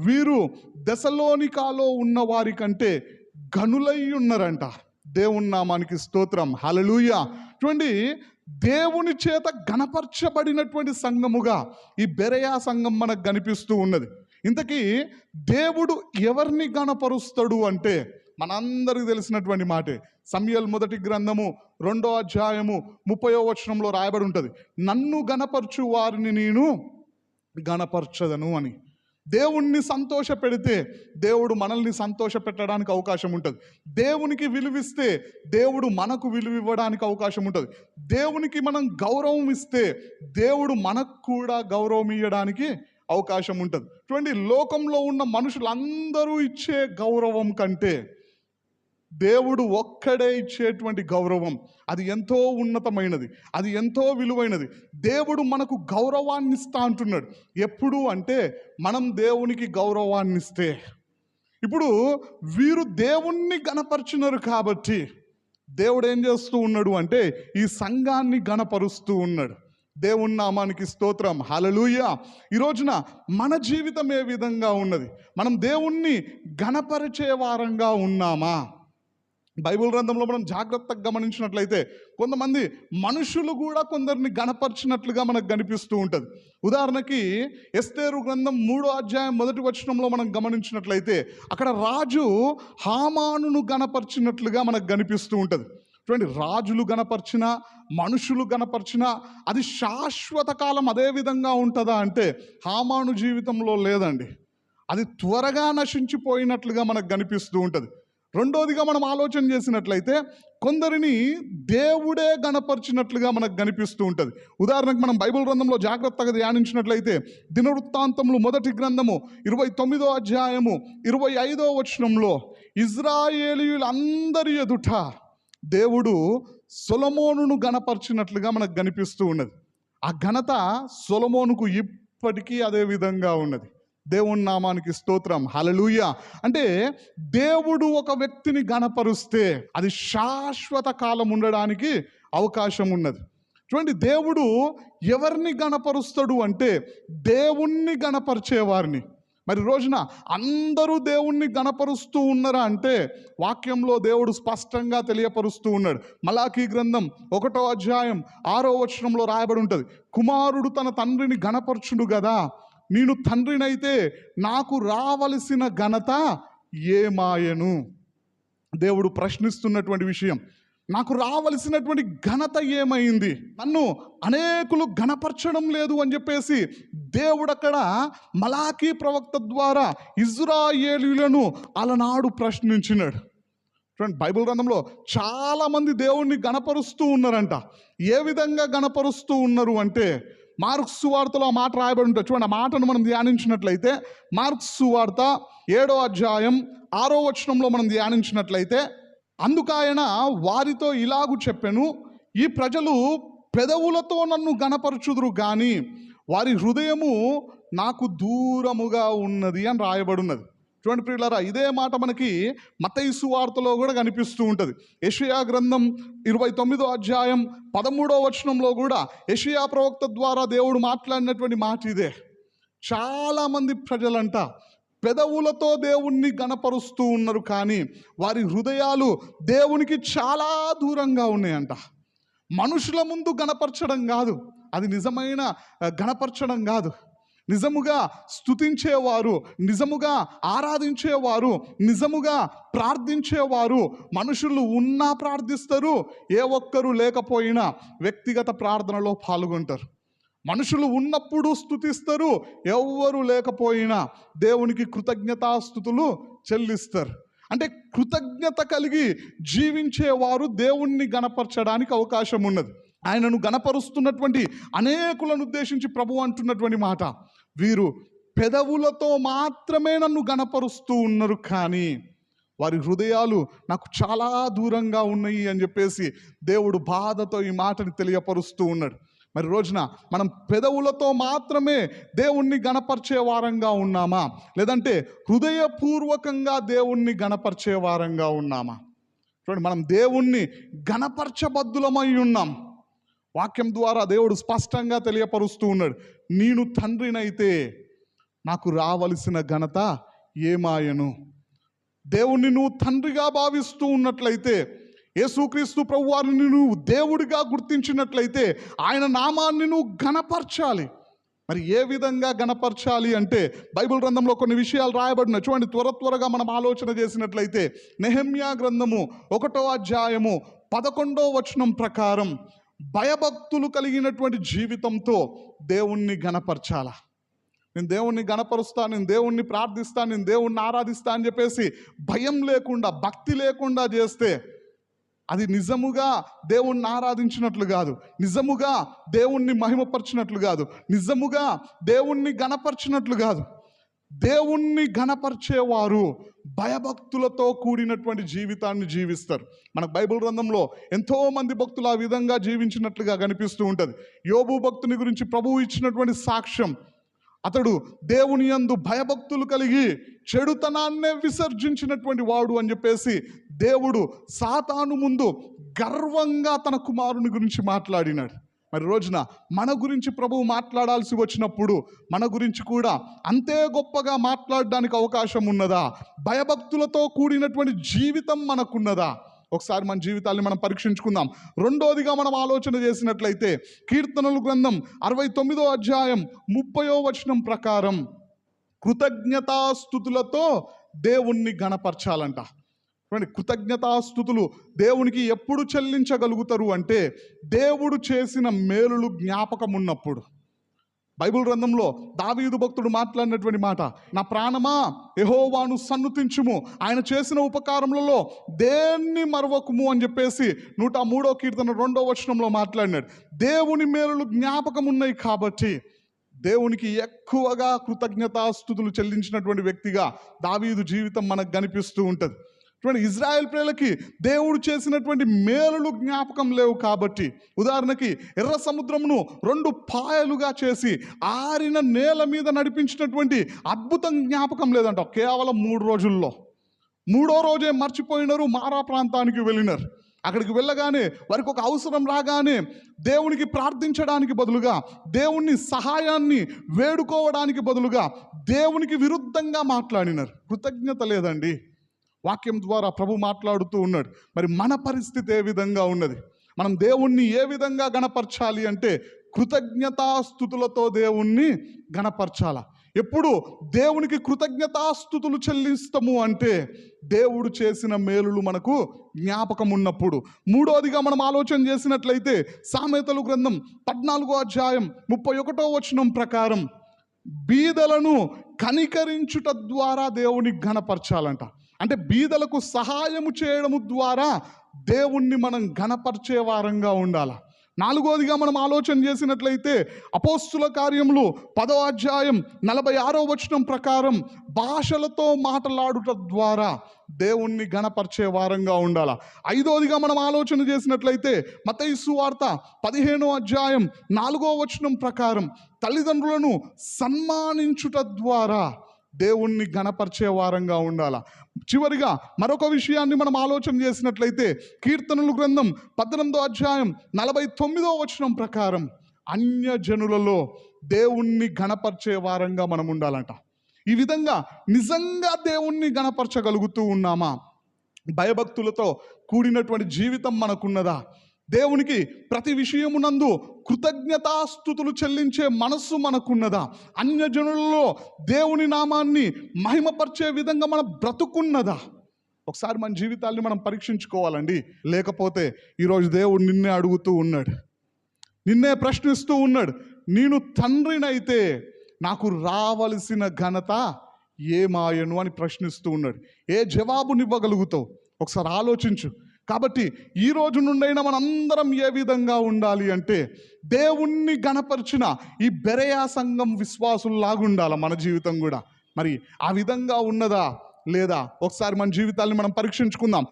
వీరు దెసలోనికాలో ఉన్న వారి కంటే గనులై ఉన్నారంట. దేవుని నామానికి స్తోత్రం, హల్లెలూయా. చూడండి, దేవుని చేత గణపరచబడినటువంటి సంఘముగా ఈ బెరయా సంఘం మనకు కనిపిస్తూ ఉన్నది. ఇంతకీ దేవుడు ఎవరిని గణపరుస్తాడు అంటే మనందరికి తెలిసినటువంటి మాటే. సమూయేలు మొదటి గ్రంథము 2వ అధ్యాయము 30వ వచనంలో రాయబడి ఉంటుంది, నన్ను గణపరచు వారిని నేను గణపరచదను అని. దేవుణ్ణి సంతోష పెడితే దేవుడు మనల్ని సంతోష పెట్టడానికి అవకాశం ఉంటుంది. దేవునికి విలువిస్తే దేవుడు మనకు విలువ ఇవ్వడానికి అవకాశం ఉంటుంది. దేవునికి మనం గౌరవం ఇస్తే దేవుడు మనకు కూడా గౌరవం ఇవ్వడానికి అవకాశం ఉంటుంది. చూడండి, లోకంలో ఉన్న మనుషులందరూ ఇచ్చే గౌరవం కంటే దేవుడు ఒక్కడే ఇచ్చేటువంటి గౌరవం అది ఎంతో ఉన్నతమైనది, అది ఎంతో విలువైనది. దేవుడు మనకు గౌరవాన్ని ఇస్తా అంటున్నాడు. ఎప్పుడు అంటే మనం దేవునికి గౌరవాన్ని ఇస్తే. ఇప్పుడు వీరు దేవుణ్ణి గణపరిచినారు కాబట్టి దేవుడు ఏం చేస్తూ ఉన్నాడు అంటే ఈ సంఘాన్ని గణపరుస్తూ ఉన్నాడు. దేవుని నామానికి స్తోత్రం, హల్లెలూయా. ఈ రోజున మన జీవితం ఏ విధంగా ఉన్నది? మనం దేవుణ్ణి గణపరిచే వారంగా ఉన్నామా? బైబిల్ గ్రంథంలో మనం జాగ్రత్తగా గమనించినట్లయితే కొంతమంది మనుషులు కూడా కొందరిని గణపరిచినట్లుగా మనకు కనిపిస్తూ ఉంటుంది. ఉదాహరణకి ఎస్తేరు గ్రంథం 3వ అధ్యాయం 1వ వచనంలో మనం గమనించినట్లయితే అక్కడ రాజు హామానును గణపరిచినట్లుగా మనకు కనిపిస్తూ ఉంటుంది. చూడండి, రాజులు గణపరిచినా మనుషులు గణపరిచినా అది శాశ్వత కాలం అదే విధంగా ఉంటుందా అంటే హామాను జీవితంలో లేదండి. అది త్వరగా నశించిపోయినట్లుగా మనకు కనిపిస్తూ ఉంటుంది. రెండోదిగా మనం ఆలోచన చేసినట్లయితే కొందరిని దేవుడే గణపరిచినట్లుగా మనకు కనిపిస్తూ ఉంటుంది. ఉదాహరణకు మనం బైబిల్ గ్రంథంలో జాగ్రత్తగా ధ్యానించినట్లయితే దినవృత్తాంతములు మొదటి గ్రంథము 29వ అధ్యాయము 25వ వచనంలో ఇజ్రాయేలీయులందరి ఎదుట దేవుడు సొలొమోనును గణపరిచినట్లుగా మనకు కనిపిస్తూ ఉన్నది. ఆ ఘనత సొలొమోనుకు ఇప్పటికీ అదే విధంగా ఉన్నది. దేవుని నామానికి స్తోత్రం, హల్లెలూయా. అంటే దేవుడు ఒక వ్యక్తిని గణపరుస్తే అది శాశ్వత కాలం ఉండడానికి అవకాశం ఉన్నది. చూడండి, దేవుడు ఎవరిని గణపరుస్తాడు అంటే దేవుణ్ణి గణపరిచేవారిని. మరి రోజున అందరూ దేవుణ్ణి గణపరుస్తూ ఉన్నారా అంటే వాక్యంలో దేవుడు స్పష్టంగా తెలియపరుస్తూ ఉన్నాడు. మలాకీ గ్రంథం 1వ అధ్యాయం 6వ వచనంలో రాయబడి ఉంటుంది, కుమారుడు తన తండ్రిని గణపరచుడు కదా, నేను తండ్రినైతే నాకు రావలసిన ఘనత ఏమాయను. దేవుడు ప్రశ్నిస్తున్నటువంటి విషయం, నాకు రావలసినటువంటి ఘనత ఏమైంది? నన్ను అనేకులు గణపరచడం లేదు అని చెప్పేసి దేవుడు అక్కడ మలాకీ ప్రవక్త ద్వారా ఇజ్రాయేలీయులను అలనాడు ప్రశ్నించినాడు. చూడండి, బైబిల్ గ్రంథంలో చాలామంది దేవుణ్ణి గణపరుస్తూ ఉన్నారంట. ఏ విధంగా గణపరుస్తూ ఉన్నారు అంటే మార్కు సువార్తలో ఆ మాట రాయబడి ఉంటుంది. చూడండి, ఆ మాటను మనం ధ్యానించినట్లయితే మార్కు సువార్త 7వ అధ్యాయం 6వ వచనంలో మనం ధ్యానించినట్లయితే అందుకాయన వారితో ఇలాగు చెప్పెను, ఈ ప్రజలు పెదవులతో నన్ను గణపరచుదురు గాని వారి హృదయము నాకు దూరముగా ఉన్నది అని రాయబడి ఉన్నది. చూడండి ప్రియులారా, ఇదే మాట మనకి మత్తయి సువార్తలో కూడా కనిపిస్తూ ఉంటుంది. యెషయా గ్రంథం 29వ అధ్యాయం 13వ వచనంలో కూడా యెషయా ప్రవక్త ద్వారా దేవుడు మాట్లాడినటువంటి మాట ఇదే. చాలామంది ప్రజలంట పెదవులతో దేవుణ్ణి గణపరుస్తూ ఉన్నారు కానీ వారి హృదయాలు దేవునికి చాలా దూరంగా ఉన్నాయంట. మనుషుల ముందు గణపరచడం కాదు, అది నిజమైన గణపరచడం కాదు. నిజముగా స్తుతించేవారు, నిజముగా ఆరాధించేవారు, నిజముగా ప్రార్థించేవారు మనుషులు ఉన్నా ప్రార్థిస్తారు, ఏ ఒక్కరు లేకపోయినా వ్యక్తిగత ప్రార్థనలో పాల్గొంటారు. మనుషులు ఉన్నప్పుడు స్తుతిస్తారు, ఎవ్వరు లేకపోయినా దేవునికి కృతజ్ఞతాస్తుతులు చెల్లిస్తారు. అంటే కృతజ్ఞత కలిగి జీవించేవారు దేవుణ్ణి గణపరచడానికి అవకాశం ఉన్నది. ఆయనను గణపరుస్తున్నటువంటి అనేకులను ఉద్దేశించి ప్రభువు అంటున్నటువంటి మాట, వీరు పెదవులతో మాత్రమే నన్ను గణపరుస్తూ ఉన్నారు కానీ వారి హృదయాలు నాకు చాలా దూరంగా ఉన్నాయి అని చెప్పేసి దేవుడు బాధతో ఈ మాటని తెలియపరుస్తూ ఉన్నాడు. మరి రోజున మనం పెదవులతో మాత్రమే దేవుణ్ణి గణపరిచే వారంగా ఉన్నామా, లేదంటే హృదయపూర్వకంగా దేవుణ్ణి గణపరిచే వారంగా ఉన్నామా? చూడండి, మనం దేవుణ్ణి గణపరచబద్దులమై ఉన్నాం. వాక్యం ద్వారా దేవుడు స్పష్టంగా తెలియపరుస్తూ ఉన్నాడు, నేను తండ్రినైతే నాకు రావలసిన ఘనత ఏమాయను? దేవుణ్ణి నువ్వు తండ్రిగా భావిస్తూ ఉన్నట్లయితే, యేసుక్రీస్తు ప్రభువారిని నువ్వు దేవుడిగా గుర్తించినట్లయితే, ఆయన నామాన్ని నువ్వు ఘనపరచాలి. మరి ఏ విధంగా ఘనపరచాలి అంటే బైబిల్ గ్రంథంలో కొన్ని విషయాలు రాయబడినాయి. చూడండి, త్వరగా మనం ఆలోచన చేసినట్లయితే నెహెమ్యా గ్రంథము 1వ అధ్యాయము 11వ వచనం ప్రకారం భయభక్తులు కలిగినటువంటి జీవితంతో దేవుణ్ణి ఘనపరచాలా. నేను దేవుణ్ణి గణపరుస్తా, నేను దేవుణ్ణి ప్రార్థిస్తా, నేను దేవుణ్ణి ఆరాధిస్తా అని చెప్పేసి భయం లేకుండా, భక్తి లేకుండా చేస్తే అది నిజముగా దేవుణ్ణి ఆరాధించినట్లు కాదు, నిజముగా దేవుణ్ణి మహిమపరిచినట్లు కాదు, నిజముగా దేవుణ్ణి గణపరిచినట్లు కాదు. దేవుణ్ణి ఘనపరిచేవారు భయభక్తులతో కూడినటువంటి జీవితాన్ని జీవిస్తారు. మనకు బైబిల్ గ్రంథంలో ఎంతో మంది భక్తులు ఆ విధంగా జీవించినట్లుగా కనిపిస్తూ ఉంటుంది. యోబు భక్తుని గురించి ప్రభువు ఇచ్చినటువంటి సాక్ష్యం, అతడు దేవుని యందు భయభక్తులు కలిగి చెడుతనాన్నే విసర్జించినటువంటి వాడు అని చెప్పేసి దేవుడు సాతాను ముందు గర్వంగా తన కుమారుని గురించి మాట్లాడినాడు. మరి రోజున మన గురించి ప్రభువు మాట్లాడాల్సి వచ్చినప్పుడు మన గురించి కూడా అంతే గొప్పగా మాట్లాడడానికి అవకాశం ఉన్నదా? భయభక్తులతో కూడినటువంటి జీవితం మనకున్నదా? ఒకసారి మన జీవితాన్ని మనం పరీక్షించుకుందాం. రెండోదిగా మనం ఆలోచన చేసినట్లయితే కీర్తనల గ్రంథం 69వ అధ్యాయం 30వ వచనం ప్రకారం కృతజ్ఞతాస్తుతులతో దేవుణ్ణి ఘనపరచాలంట. కృతజ్ఞతాస్తుతులు దేవునికి ఎప్పుడు చెల్లించగలుగుతారు అంటే దేవుడు చేసిన మేలులు జ్ఞాపకం ఉన్నప్పుడు. బైబిల్ గ్రంథంలో దావీదు భక్తుడు మాట్లాడినటువంటి మాట, నా ప్రాణమా యెహోవాను సన్నుతించుము, ఆయన చేసిన ఉపకారములలో దేన్ని మరవకుము అని చెప్పేసి 103వ కీర్తన 2వ వచనంలో మాట్లాడినాడు. దేవుని మేలులు జ్ఞాపకం ఉన్నాయి కాబట్టి దేవునికి ఎక్కువగా కృతజ్ఞతాస్తుతులు చెల్లించినటువంటి వ్యక్తిగా దావీదు జీవితం మనకు కనిపిస్తూ ఉంటుంది. ఇజ్రాయెల్ ప్రజలకి దేవుడు చేసినటువంటి మేలులు జ్ఞాపకం లేవు కాబట్టి, ఉదాహరణకి ఎర్ర సముద్రమును 2 పాయలుగా చేసి ఆరిన నేల మీద నడిపించినటువంటి అద్భుతం జ్ఞాపకం లేదంట. కేవలం 3 రోజుల్లో 3వ రోజే మర్చిపోయినారు, మారా ప్రాంతానికి వెళ్ళినారు. అక్కడికి వెళ్ళగానే వారికి ఒక అవసరం రాగానే దేవునికి ప్రార్థించడానికి బదులుగా, దేవుని సహాయాన్ని వేడుకోవడానికి బదులుగా దేవునికి విరుద్ధంగా మాట్లాడినారు. కృతజ్ఞత లేదండి. వాక్యం ద్వారా ప్రభు మాట్లాడుతూ ఉన్నాడు. మరి మన పరిస్థితి ఏ విధంగా ఉన్నది? మనం దేవుణ్ణి ఏ విధంగా గణపరచాలి అంటే కృతజ్ఞతాస్తుతులతో దేవుణ్ణి గణపరచాల. ఎప్పుడు దేవునికి కృతజ్ఞతాస్తుతులు చెల్లిస్తాము అంటే దేవుడు చేసిన మేలులు మనకు జ్ఞాపకం ఉన్నప్పుడు. మూడోదిగా మనం ఆలోచన చేసినట్లయితే సామెతలు గ్రంథం 14వ అధ్యాయం 31వ వచనం ప్రకారం బీదలను కనికరించుట ద్వారా దేవుని ఘనపరచాలంట. అంటే బీదలకు సహాయము చేయడము ద్వారా దేవుణ్ణి మనం ఘనపరిచే వారంగా ఉండాలి. నాలుగోదిగా మనం ఆలోచన చేసినట్లయితే అపోస్తుల కార్యములు 10వ అధ్యాయం 46వ వచనం ప్రకారం భాషలతో మాట్లాడుట ద్వారా దేవుణ్ణి ఘనపరిచే వారంగా ఉండాలి. ఐదోదిగా మనం ఆలోచన చేసినట్లయితే మత్తయి సువార్త 15వ అధ్యాయం 4వ వచనం ప్రకారం తల్లిదండ్రులను సన్మానించుట ద్వారా దేవుణ్ణి ఘనపరిచే వారంగా ఉండాలి. చివరిగా మరొక విషయాన్ని మనం ఆలోచన చేసినట్లయితే కీర్తనల గ్రంథం 18వ అధ్యాయం 49వ వచనం ప్రకారం అన్యజనులలో దేవుణ్ణి ఘనపరిచే వారంగా మనం ఉండాలంట. ఈ విధంగా నిజంగా దేవుణ్ణి ఘనపరచగలుగుతూ ఉన్నామా? భయభక్తులతో కూడినటువంటి జీవితం మనకున్నదా? దేవునికి ప్రతి విషయమునందు కృతజ్ఞతాస్తుతులు చెల్లించే మనస్సు మనకున్నదా? అన్యజనులలో దేవుని నామాన్ని మహిమపరిచే విధంగా మన బ్రతుకున్నదా? ఒకసారి మన జీవితాల్ని మనం పరీక్షించుకోవాలండి. లేకపోతే ఈరోజు దేవుడు నిన్నే అడుగుతూ ఉన్నాడు, నిన్నే ప్రశ్నిస్తూ ఉన్నాడు. నేను తండ్రినైతే నాకు రావలసిన ఘనత ఏమాయను అని ప్రశ్నిస్తూ ఉన్నాడు. ఏ జవాబునివ్వగలుగుతావు? ఒకసారి ఆలోచించు. కాబట్టి ఈ రోజు నుండైనా మనందరం ఏ విధంగా ఉండాలి అంటే దేవుణ్ణి గణపరిచిన ఈ బెరయా సంఘం విశ్వాసుల్లాగా ఉండాలి మన జీవితం కూడా. మరి ఆ విధంగా ఉన్నదా లేదా? ఒకసారి మన జీవితాన్ని మనం పరీక్షించుకుందాం.